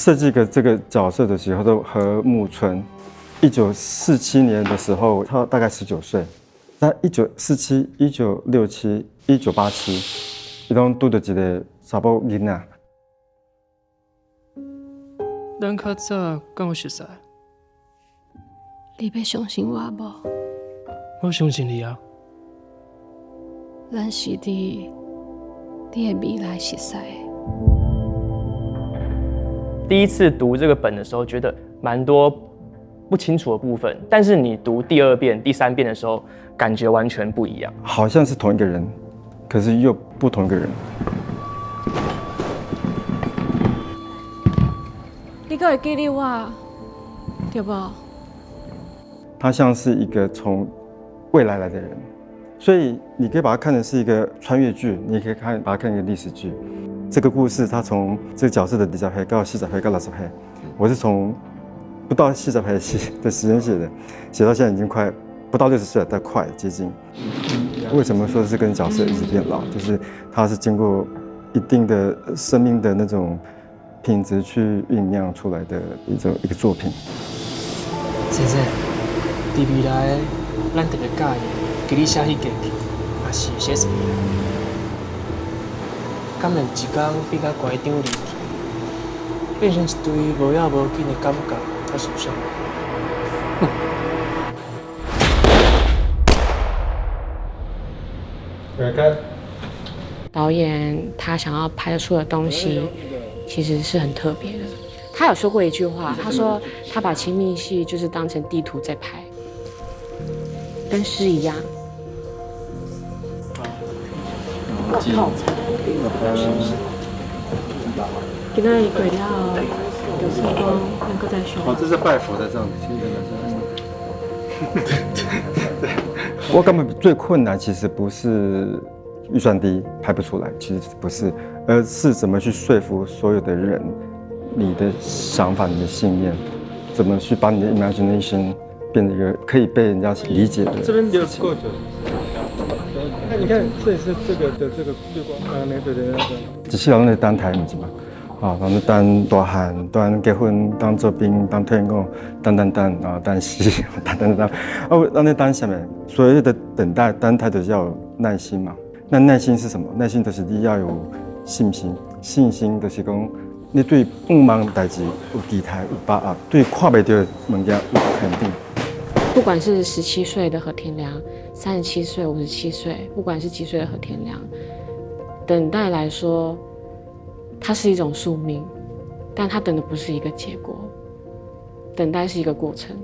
设计这个角色的时候，都和木村，1947年的时候，他大概19岁。在1947、1967、1987，伊拢拄着一个查某囡仔。咱较早敢有熟识？你要相信我无？我相信你啊。咱是伫你的未来熟识的。第一次读这个本的时候，觉得蛮多不清楚的部分，但是你读第2遍、第3遍的时候，感觉完全不一样。好像是同一个人，可是又不同一个人。你阁会记得我，对不？他像是一个从未来来的人，所以你可以把它看成是一个穿越剧，你也可以把它看成一个历史剧。这个故事，它从这个角色的20岁到40岁到60岁，我是从不到40岁的时间写的，写到现在已经快不到60岁了，但快接近。为什么说是跟角色一起变老？就是它是经过一定的生命的那种品质去酝酿出来的一个作品。先生，伫未来，咱特别介意，给你写迄件去，也是写什么？敢会一天变甲乖张离去，变成一堆无影无紧的感觉，甲思想。导演他想要拍出的东西，其实是很特别的。他有说过一句话，他说他把亲密戏就是当成地图在拍，跟诗一样。今仔日过了后，就算讲能够再修。哦，这是拜佛的这样子，现在我根本最困难，其实不是预算低拍不出来，其实不是，而是怎么去说服所有的人，你的想法、你的信念，怎么去把你的 imagination 变成一个可以被人家理解的。这边就够久。那你看，这也是这个的这个绿光那个的那个。一世人咧等待物件嘛，啊，人咧等大汉，等结婚，等做兵，等退伍，等啊，等死，等。啊，人咧等什么？所谓的等待就是要有耐心嘛。那耐心是什么？耐心就是你要有信心，信心就是讲你对不忙代志有期待、有把握，对看不到的物件有肯定。不管是17岁的和田良，37岁、57岁，不管是几岁的和田良，等待来说，它是一种宿命，但它等的不是一个结果，等待是一个过程。